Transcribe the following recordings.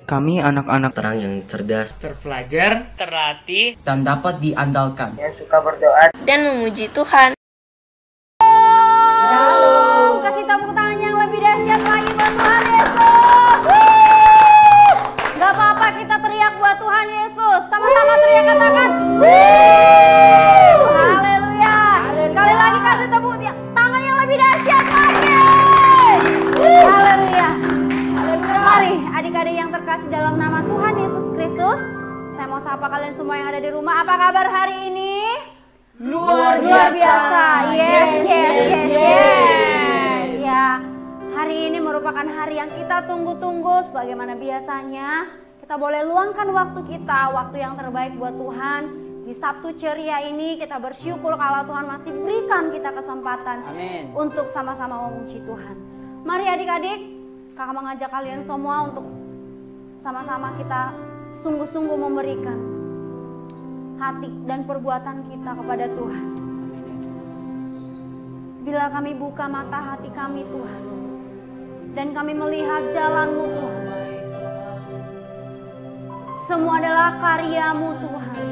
Kami anak-anak terang yang cerdas, terpelajar, terlatih, dan dapat diandalkan, yang suka berdoa dan memuji Tuhan. Shalom. Kasih tepuk tangan yang lebih dahsyat lagi buat Tuhan Yesus. Gak apa-apa kita teriak buat Tuhan Yesus. Sama-sama teriak, katakan haleluya. Sekali lagi kasih tepuk tangan yang lebih dahsyat lagi. Haleluya. Mari adik-adik yang terkasih dalam nama Tuhan Yesus Kristus, saya mau sapa kalian semua yang ada di rumah. Apa kabar hari ini? Luar biasa. Yes. Ya, hari ini merupakan hari yang kita tunggu-tunggu. Sebagaimana biasanya, kita boleh luangkan waktu kita, waktu yang terbaik buat Tuhan. Di Sabtu ceria ini kita bersyukur kalau Tuhan masih berikan kita kesempatan untuk sama-sama memuji Tuhan. Mari adik-adik, kakak mengajak kalian semua untuk sama-sama kita sungguh-sungguh memberikan hati dan perbuatan kita kepada Tuhan. Bila kami buka mata hati kami Tuhan, dan kami melihat jalan-Mu Tuhan, semua adalah karya-Mu Tuhan.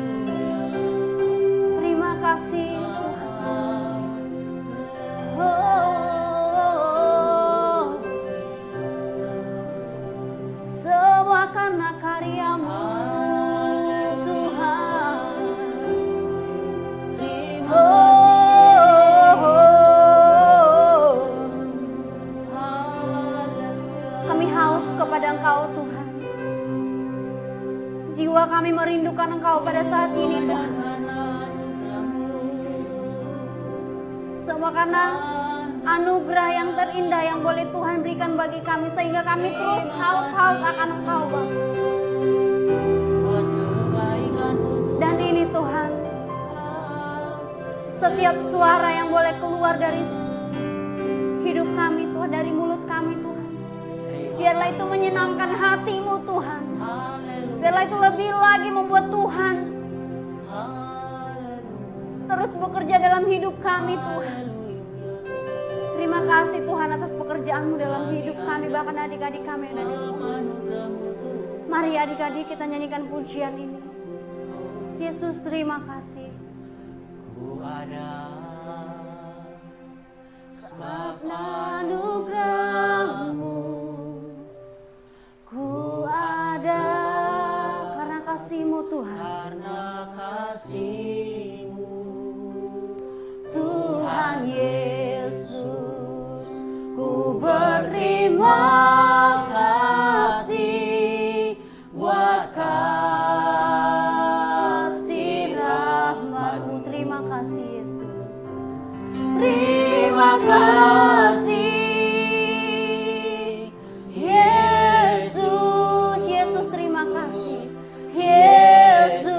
Terima kasih Tuhan. Semua karena karya-Mu Tuhan. Kami haus kepada Engkau Tuhan. Jiwa kami merindukan Engkau pada saat ini Tuhan. Semua karena anugerah yang terindah yang boleh Tuhan berikan bagi kami, sehingga kami terus haus-haus akan Engkau Bapa. Dan ini Tuhan, setiap suara yang boleh keluar dari hidup kami Tuhan, dari mulut kami Tuhan, biarlah itu menyenangkan hati-Mu Tuhan. Biarlah itu lebih lagi membuat Tuhan terus bekerja dalam hidup kami Tuhan. Terima kasih Tuhan atas pekerjaan-Mu dalam hidup kami, bahkan adik-adik kami yang ada di rumah. Mari adik-adik kita nyanyikan pujian ini. Yesus terima kasih. ku ada Sebab anugerah-Mu, ku ada karena kasih-Mu Tuhan. karena kasih-Mu Tuhan Yesus, ku berterima kasih buat kasih rahmat-Mu. Terima kasih Yesus. Terima kasih Yesus. Yesus terima kasih Yesus.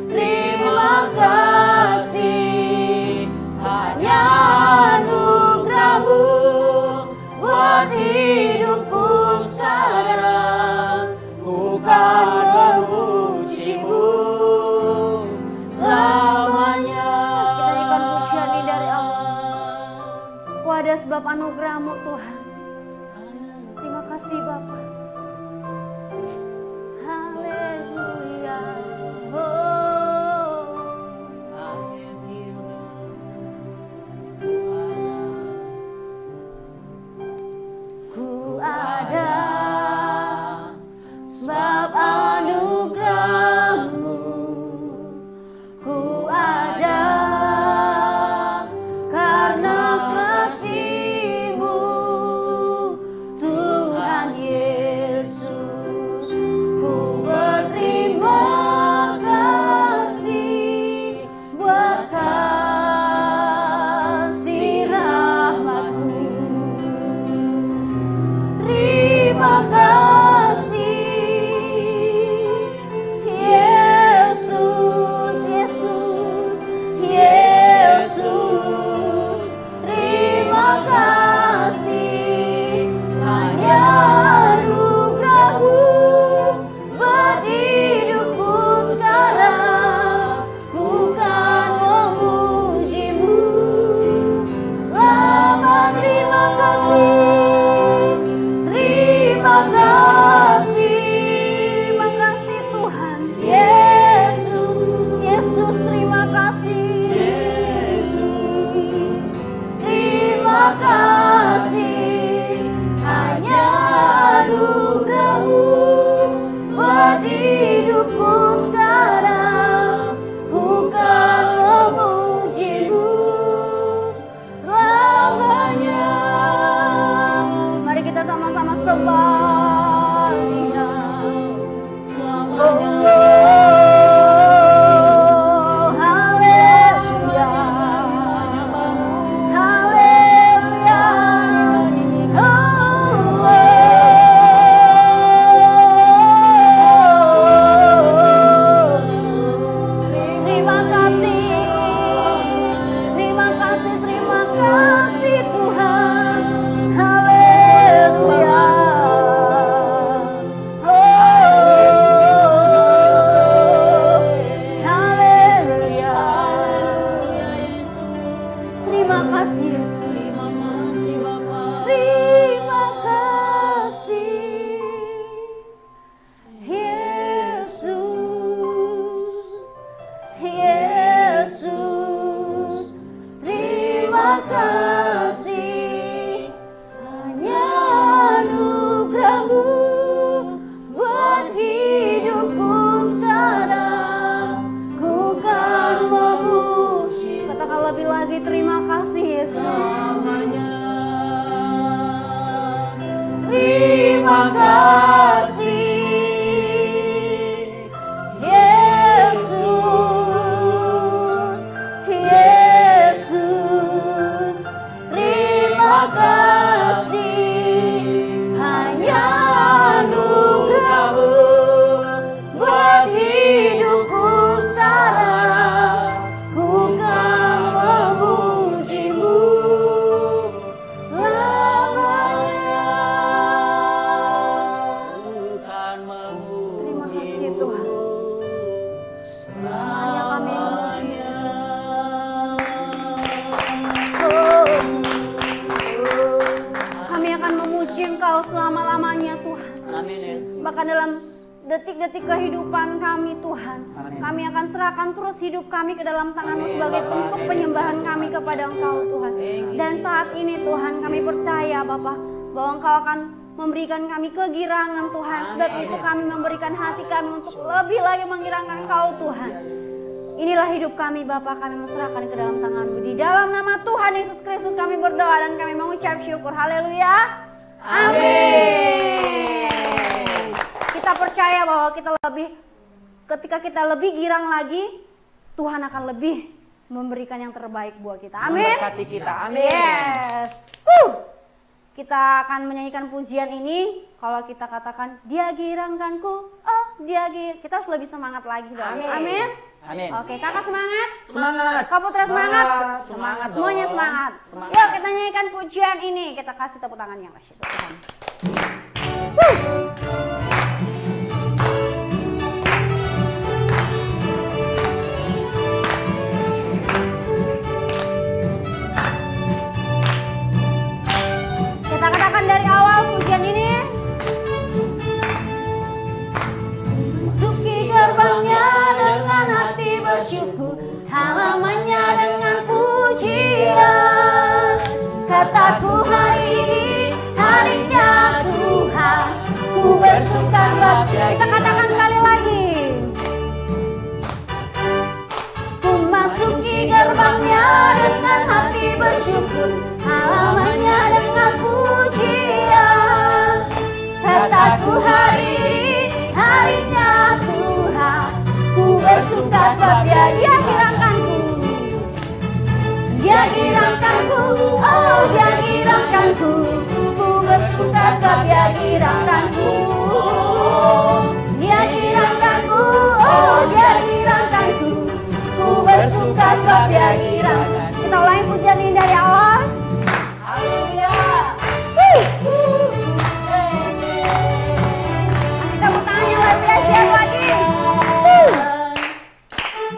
Terima kasih hanya anugerah-Mu buat bahkan dalam detik-detik kehidupan kami Tuhan. Kami akan serahkan terus hidup kami ke dalam tangan-Mu sebagai bentuk penyembahan kami kepada Engkau Tuhan. Dan saat ini Tuhan kami percaya Bapa bahwa Engkau akan memberikan kami kegirangan Tuhan. Sebab itu kami memberikan hati kami untuk lebih lagi menggirangkan Engkau Tuhan. Inilah hidup kami Bapa, kami menserahkan ke dalam tangan-Mu. Di dalam nama Tuhan Yesus Kristus kami berdoa dan kami mengucap syukur. Haleluya. Amin. Kita percaya bahwa ketika kita lebih girang lagi, Tuhan akan lebih memberikan yang terbaik buat kita. Amin. Memberkati kita. Amin. Yes. Kita akan menyanyikan pujian ini. Kalau kita katakan Dia girangkanku, kita harus lebih semangat lagi dong. Amin. Amin. Oke, kakak semangat. Semangat. Kak Putra semangat. Semangat. Semuanya semangat. Yuk kita nyanyikan pujian ini. Kita kasih tepuk tangan yang asyik. Kita katakan dari awal pujian ini. Masuki gerbangnya dengan hati bersyukur, halamannya dengan pujian. Kataku hari ini harinya Tuhan, ku bersuka sebab kita katakan sekali lagi. Ku masuki gerbangnya dengan hati bersyukur, halamannya dengan pujian. Kataku hari ini harinya Tuhan, ku bersuka sebab Dia girangkanku. Dia girangkanku, oh Dia girangkanku, ku bersuka sebab Dia girangkanku. Dia girangkanku, oh Dia girangkanku, ku bersuka sebab Dia girangkanku. Kita ulangi pujian ini dari awal. Haleluya. Kita mau tangan yang lebih dahsyat lagi.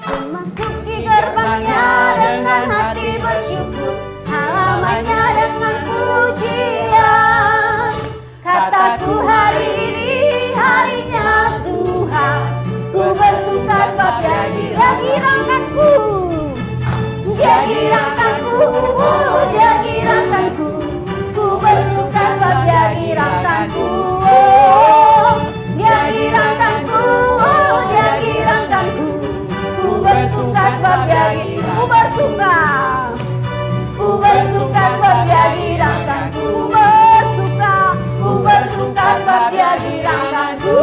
Memasuki gerbangnya dengan hati bersyukur, halamannya dengan pujian. Kataku hari ini harinya Tuhan, ku bersuka sebab Dia girangkanku. Dia girangkanku, oh Dia girangkanku, ku bersuka sebab Dia girangkanku. Dia girangkanku, oh Dia girangkanku, ku bersuka sebab Dia girangkanku. Ku bersuka sebab Dia girangkanku. Ku bersuka sebab Dia girangkanku.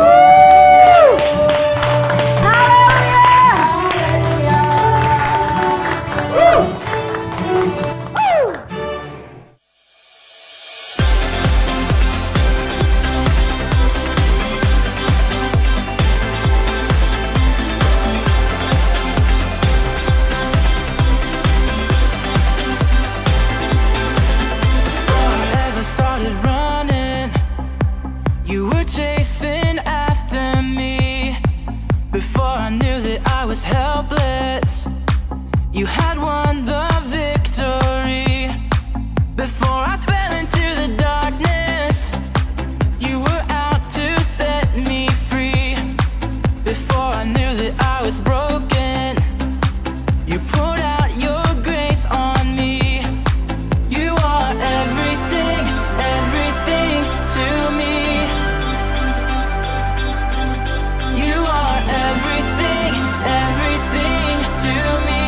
Helpless, you had won the victory. Before I fell into the darkness, you were out to set me free. Before I knew that I was broken, you poured out your grace on me. You are everything, everything to me. You are everything, everything to me.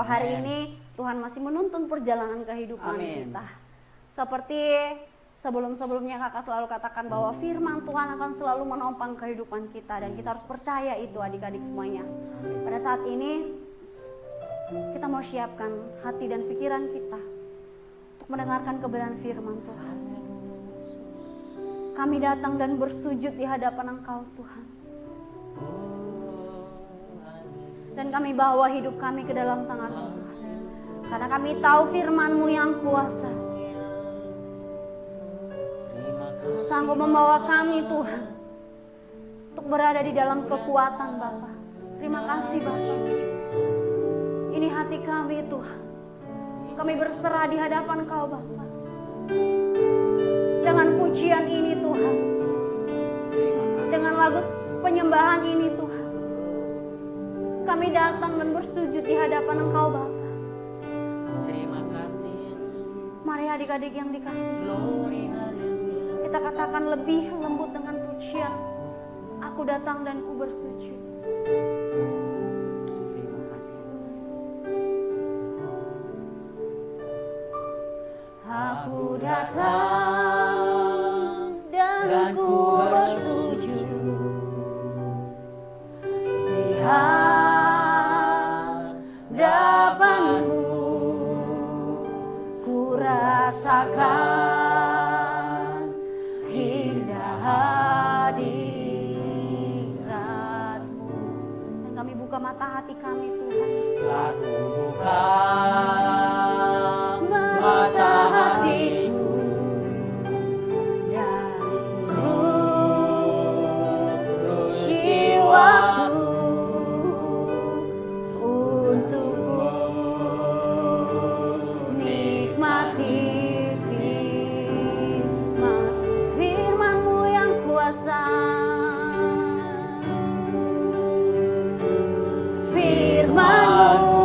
hari ini Tuhan masih menuntun perjalanan kehidupan kita. Seperti sebelum-sebelumnya kakak selalu katakan bahwa firman Tuhan akan selalu menopang kehidupan kita. Dan kita harus percaya itu adik-adik semuanya. Pada saat ini kita mau siapkan hati dan pikiran kita untuk mendengarkan kebenaran firman Tuhan. Kami datang dan bersujud di hadapan Engkau Tuhan. Dan kami bawa hidup kami ke dalam tangan-Mu Tuhan. Karena kami tahu firman-Mu yang kuasa sanggup membawa kami Tuhan untuk berada di dalam kekuatan Bapa. Terima kasih Bapa. Ini hati kami Tuhan. Kami berserah di hadapan Kau Bapa. Dengan pujian ini Tuhan. Dengan lagu penyembahan ini Tuhan. Kami datang dan bersujud di hadapan Engkau Bapa. Terima kasih Yesus. Mari adik-adik yang dikasihi, kita katakan lebih lembut dengan pujian. Aku datang dan ku bersujud. Terima kasih. Aku datang dan ku bersujud di hadapan-Mu. Ku rasakan indah hadirat-Mu. Dan kami buka mata hati kami Tuhan. Aku buka mata hatiku dan seluruh jiwaku untukku nikmati firman-Mu yang kuasa. Firman-Mu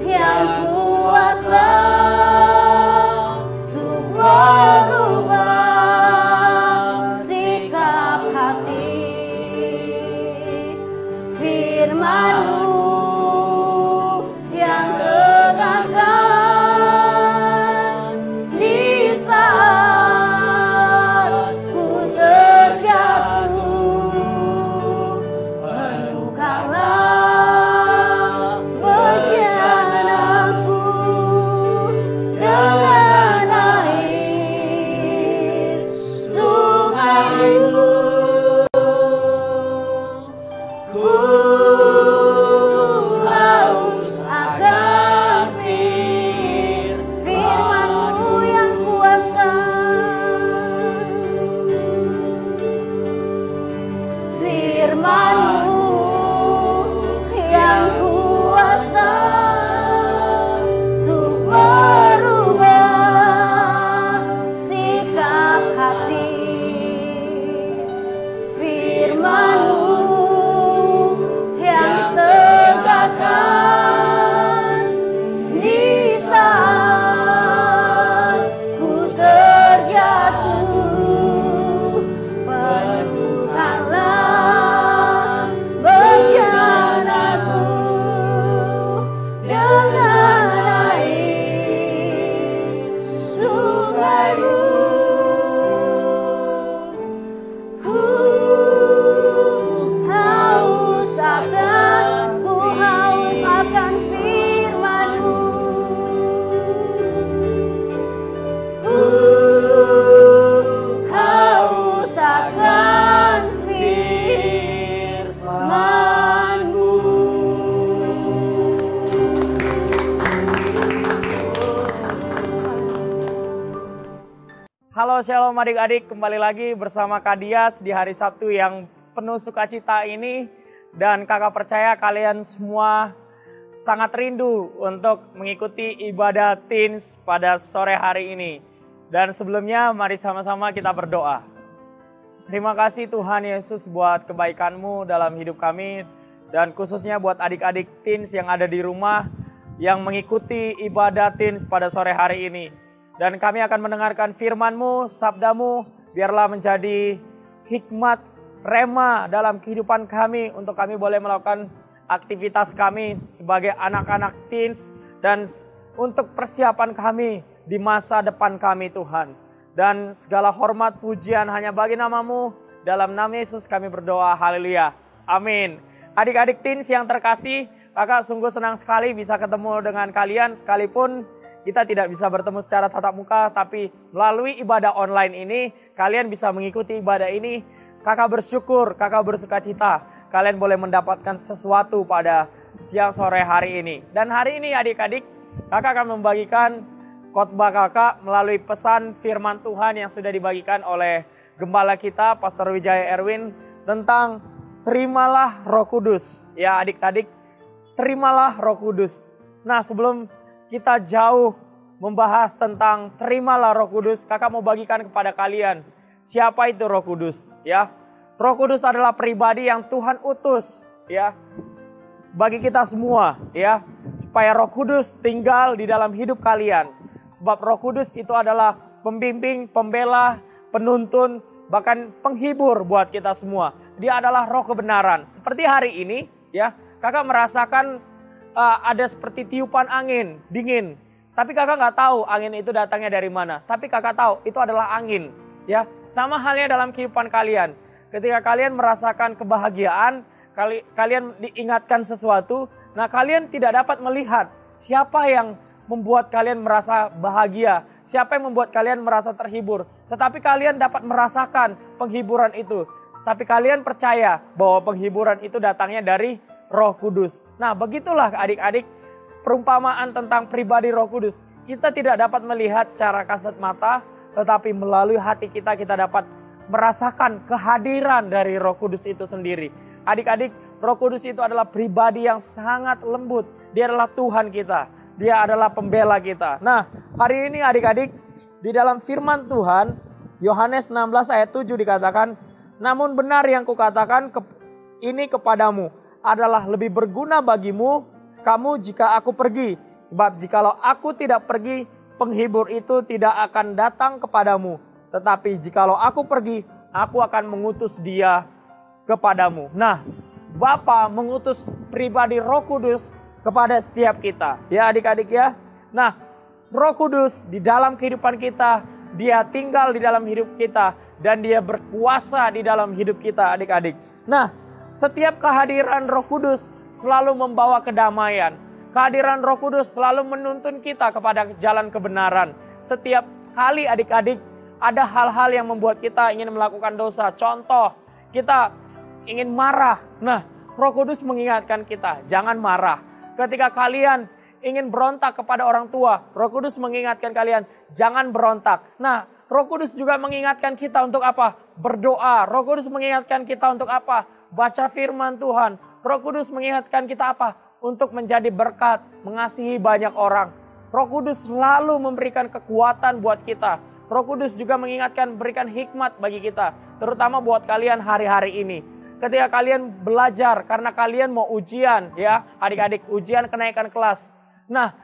yang kuasa untuk merubah sikap hati. Firman-Mu yang tegakkan di saat ku terjatuh. Penuhkanlah perjalananku dengan air sungai-Mu. Ku haus akan firman-Mu yang kuasa. Firman-Mu yang kuasa untuk merubah sikap hati. Firman-Mu yang tegakkan di saat ku terjatuh. Penuhkanlah bencanaku dengan air sungai-Mu. Ku haus akan firman-Mu. Ku haus akan firman-Mu. Halo Shalom adik-adik, kembali lagi bersama Kak Dias di hari Sabtu yang penuh sukacita ini. Dan kakak percaya kalian semua sangat rindu untuk mengikuti ibadah teens pada sore hari ini. Dan sebelumnya mari sama-sama kita berdoa. Terima kasih Tuhan Yesus buat kebaikan-Mu dalam hidup kami. Dan khususnya buat adik-adik teens yang ada di rumah yang mengikuti ibadah teens pada sore hari ini. Dan kami akan mendengarkan firman-Mu, sabda-Mu, biarlah menjadi hikmat, rema dalam kehidupan kami untuk kami boleh melakukan aktivitas kami sebagai anak-anak teens dan untuk persiapan kami di masa depan kami Tuhan. Dan segala hormat pujian hanya bagi nama-Mu. Dalam nama Yesus kami berdoa, haleluya, amin. Adik-adik teens yang terkasih, kakak sungguh senang sekali bisa ketemu dengan kalian sekalipun kita tidak bisa bertemu secara tatap muka, tapi melalui ibadah online ini, kalian bisa mengikuti ibadah ini. Kakak bersyukur, kakak bersukacita, kalian boleh mendapatkan sesuatu pada siang sore hari ini. Dan hari ini adik-adik, kakak akan membagikan khotbah kakak melalui pesan firman Tuhan yang sudah dibagikan oleh gembala kita, Pastor Wijaya Erwin, tentang terimalah Roh Kudus. Ya adik-adik, terimalah Roh Kudus. Nah sebelum kita jauh membahas tentang terimalah Roh Kudus, kakak mau bagikan kepada kalian siapa itu Roh Kudus, ya. Roh Kudus adalah pribadi yang Tuhan utus, ya, bagi kita semua, ya, supaya Roh Kudus tinggal di dalam hidup kalian. Sebab Roh Kudus itu adalah pembimbing, pembela, penuntun, bahkan penghibur buat kita semua. Dia adalah Roh kebenaran. Seperti hari ini, ya, kakak merasakan ada seperti tiupan angin dingin, tapi kakak nggak tahu angin itu datangnya dari mana. Tapi kakak tahu itu adalah angin, ya. Sama halnya dalam kehidupan kalian. Ketika kalian merasakan kebahagiaan, kalian diingatkan sesuatu, nah kalian tidak dapat melihat siapa yang membuat kalian merasa bahagia, siapa yang membuat kalian merasa terhibur. Tetapi kalian dapat merasakan penghiburan itu. Tapi kalian percaya bahwa penghiburan itu datangnya dari Roh Kudus. Nah begitulah adik-adik perumpamaan tentang pribadi Roh Kudus. Kita tidak dapat melihat secara kasat mata, tetapi melalui hati kita dapat merasakan kehadiran dari Roh Kudus itu sendiri. Adik-adik, Roh Kudus itu adalah pribadi yang sangat lembut. Dia adalah Tuhan kita. Dia adalah pembela kita. Nah hari ini adik-adik, di dalam firman Tuhan, Yohanes 16 ayat 7 dikatakan, namun benar yang kukatakan ini kepadamu, adalah lebih berguna bagimu kamu jika aku pergi. Sebab jikalau aku tidak pergi, penghibur itu tidak akan datang kepadamu. Tetapi jikalau aku pergi, aku akan mengutus dia kepadamu. Nah, Bapa mengutus pribadi Roh Kudus kepada setiap kita. Ya adik-adik ya. Nah, Roh Kudus di dalam kehidupan kita, dia tinggal di dalam hidup kita. Dan dia berkuasa di dalam hidup kita adik-adik. Nah, setiap kehadiran Roh Kudus selalu membawa kedamaian. Kehadiran Roh Kudus selalu menuntun kita kepada jalan kebenaran. Setiap kali adik-adik ada hal-hal yang membuat kita ingin melakukan dosa. Contoh, kita ingin marah. Nah, Roh Kudus mengingatkan kita, jangan marah. Ketika kalian ingin berontak kepada orang tua, Roh Kudus mengingatkan kalian, jangan berontak. Nah, Roh Kudus juga mengingatkan kita untuk apa? Berdoa. Roh Kudus mengingatkan kita untuk apa? Baca firman Tuhan. Roh Kudus mengingatkan kita apa? Untuk menjadi berkat, mengasihi banyak orang. Roh Kudus selalu memberikan kekuatan buat kita. Roh Kudus juga mengingatkan, berikan hikmat bagi kita. Terutama buat kalian hari-hari ini. Ketika kalian belajar, karena kalian mau ujian, ya adik-adik, ujian kenaikan kelas. Nah,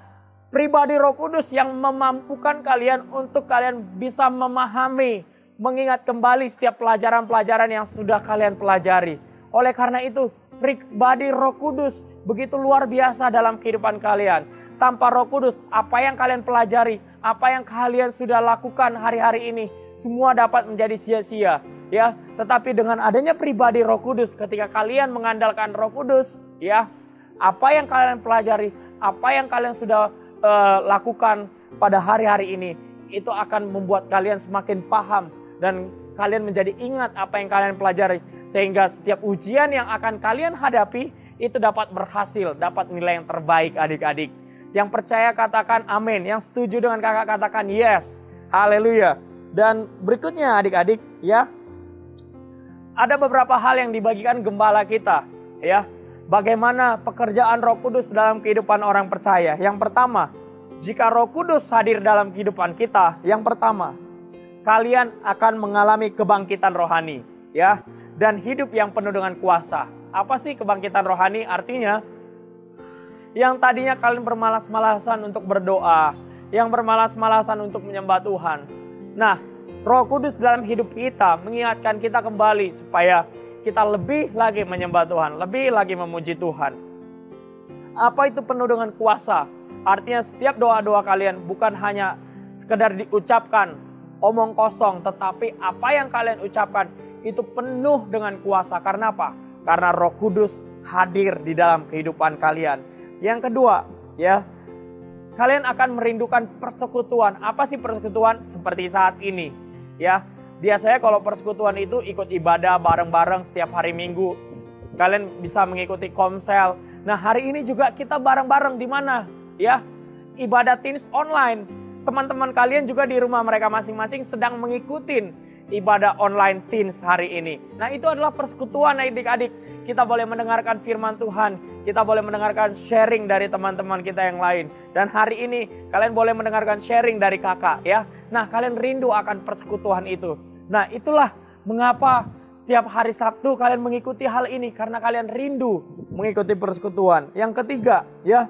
pribadi Roh Kudus yang memampukan kalian untuk kalian bisa memahami, mengingat kembali setiap pelajaran-pelajaran yang sudah kalian pelajari. Oleh karena itu, pribadi Roh Kudus begitu luar biasa dalam kehidupan kalian. Tanpa Roh Kudus, apa yang kalian pelajari, apa yang kalian sudah lakukan hari-hari ini, semua dapat menjadi sia-sia. Ya, tetapi dengan adanya pribadi Roh Kudus, ketika kalian mengandalkan Roh Kudus, ya, apa yang kalian pelajari, apa yang kalian sudah lakukan pada hari-hari ini, itu akan membuat kalian semakin paham dan kalian menjadi ingat apa yang kalian pelajari. Sehingga setiap ujian yang akan kalian hadapi itu dapat berhasil, dapat nilai yang terbaik adik-adik. Yang percaya katakan amin, yang setuju dengan kakak katakan yes, haleluya. Dan berikutnya adik-adik ya, ada beberapa hal yang dibagikan gembala kita ya. Bagaimana pekerjaan Roh Kudus dalam kehidupan orang percaya. Yang pertama, jika Roh Kudus hadir dalam kehidupan kita, yang pertama, kalian akan mengalami kebangkitan rohani, ya, dan hidup yang penuh dengan kuasa. Apa sih kebangkitan rohani? Artinya, yang tadinya kalian bermalas-malasan untuk berdoa, yang bermalas-malasan untuk menyembah Tuhan. Nah, Roh Kudus dalam hidup kita mengingatkan kita kembali supaya kita lebih lagi menyembah Tuhan, lebih lagi memuji Tuhan. Apa itu penuh dengan kuasa? Artinya setiap doa-doa kalian bukan hanya sekedar diucapkan omong kosong, tetapi apa yang kalian ucapkan itu penuh dengan kuasa. Karena apa? Karena Roh Kudus hadir di dalam kehidupan kalian. Yang kedua, ya, kalian akan merindukan persekutuan. Apa sih persekutuan? Seperti saat ini, ya. Biasanya kalau persekutuan itu ikut ibadah bareng-bareng setiap hari Minggu. Kalian bisa mengikuti komsel. Nah, hari ini juga kita bareng-bareng di mana? Ya, ibadah teens online. Teman-teman kalian juga di rumah mereka masing-masing sedang mengikuti ibadah online teens hari ini. Nah, itu adalah persekutuan adik-adik. Kita boleh mendengarkan firman Tuhan. Kita boleh mendengarkan sharing dari teman-teman kita yang lain. Dan hari ini kalian boleh mendengarkan sharing dari kakak, ya. Nah, kalian rindu akan persekutuan itu. Nah, itulah mengapa setiap hari Sabtu kalian mengikuti hal ini. Karena kalian rindu mengikuti persekutuan. Yang ketiga, ya,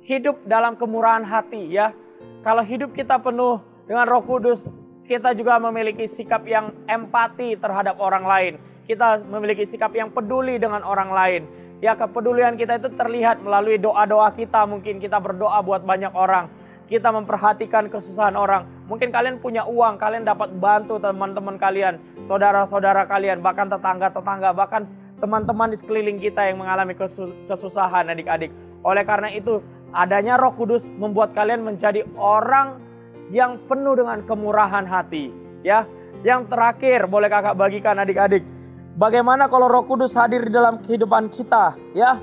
hidup dalam kemurahan hati, ya. Kalau hidup kita penuh dengan Roh Kudus, kita juga memiliki sikap yang empati terhadap orang lain. Kita memiliki sikap yang peduli dengan orang lain. Ya, kepedulian kita itu terlihat melalui doa-doa kita. Mungkin kita berdoa buat banyak orang. Kita memperhatikan kesusahan orang. Mungkin kalian punya uang, kalian dapat bantu teman-teman kalian, saudara-saudara kalian, bahkan tetangga-tetangga, bahkan teman-teman di sekeliling kita yang mengalami kesusahan adik-adik. Oleh karena itu, adanya Roh Kudus membuat kalian menjadi orang yang penuh dengan kemurahan hati. Ya, yang terakhir boleh kakak bagikan adik-adik. Bagaimana kalau Roh Kudus hadir di dalam kehidupan kita, ya?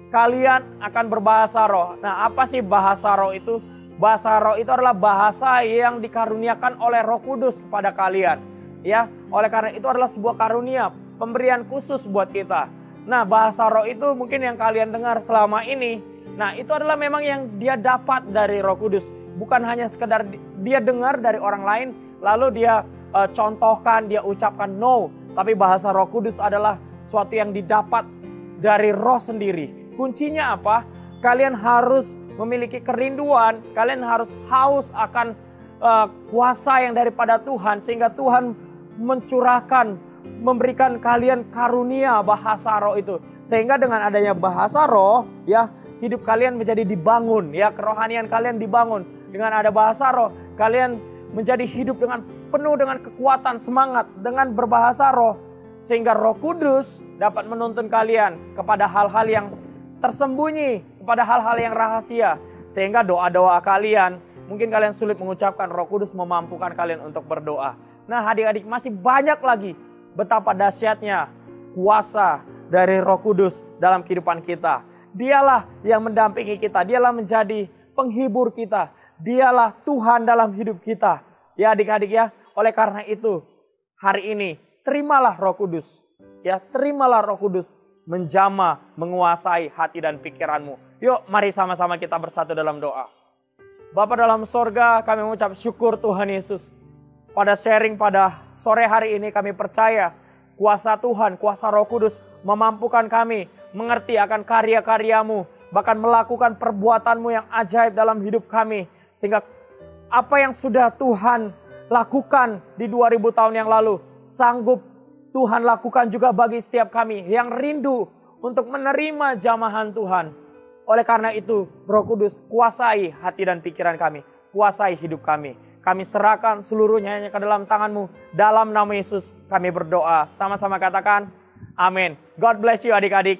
Kalian akan berbahasa roh. Nah, apa sih bahasa roh itu? Bahasa roh itu adalah bahasa yang dikaruniakan oleh Roh Kudus kepada kalian, ya. Oleh karena itu adalah sebuah karunia, pemberian khusus buat kita. Nah, bahasa roh itu mungkin yang kalian dengar selama ini. Nah, itu adalah memang yang dia dapat dari Roh Kudus. Bukan hanya sekedar dia dengar dari orang lain, lalu dia contohkan, dia ucapkan, no. Tapi bahasa Roh Kudus adalah suatu yang didapat dari roh sendiri. Kuncinya apa? Kalian harus memiliki kerinduan, kalian harus haus akan kuasa yang daripada Tuhan. Sehingga Tuhan mencurahkan, memberikan kalian karunia bahasa roh itu. Sehingga dengan adanya bahasa roh, ya, hidup kalian menjadi dibangun, ya, kerohanian kalian dibangun. Dengan ada bahasa roh, kalian menjadi hidup dengan penuh dengan kekuatan, semangat, dengan berbahasa roh. Sehingga Roh Kudus dapat menuntun kalian kepada hal-hal yang tersembunyi, kepada hal-hal yang rahasia. Sehingga doa-doa kalian, mungkin kalian sulit mengucapkan, Roh Kudus memampukan kalian untuk berdoa. Nah, adik-adik, masih banyak lagi betapa dahsyatnya kuasa dari Roh Kudus dalam kehidupan kita. Dialah yang mendampingi kita, dialah menjadi penghibur kita, dialah Tuhan dalam hidup kita. Ya adik-adik, ya, oleh karena itu hari ini terimalah Roh Kudus. Ya, terimalah Roh Kudus menjamah, menguasai hati dan pikiranmu. Yuk, mari sama-sama kita bersatu dalam doa. Bapa dalam sorga, kami mengucap syukur Tuhan Yesus. Pada sharing pada sore hari ini kami percaya kuasa Tuhan, kuasa Roh Kudus memampukan kami mengerti akan karya-karyamu, bahkan melakukan perbuatanmu yang ajaib dalam hidup kami. Sehingga apa yang sudah Tuhan lakukan di 2000 tahun yang lalu, sanggup Tuhan lakukan juga bagi setiap kami yang rindu untuk menerima jamahan Tuhan. Oleh karena itu, Roh Kudus kuasai hati dan pikiran kami, kuasai hidup kami. Kami serahkan seluruhnya hanya ke dalam tangan-Mu. Dalam nama Yesus kami berdoa. Sama-sama katakan, amin. God bless you adik-adik.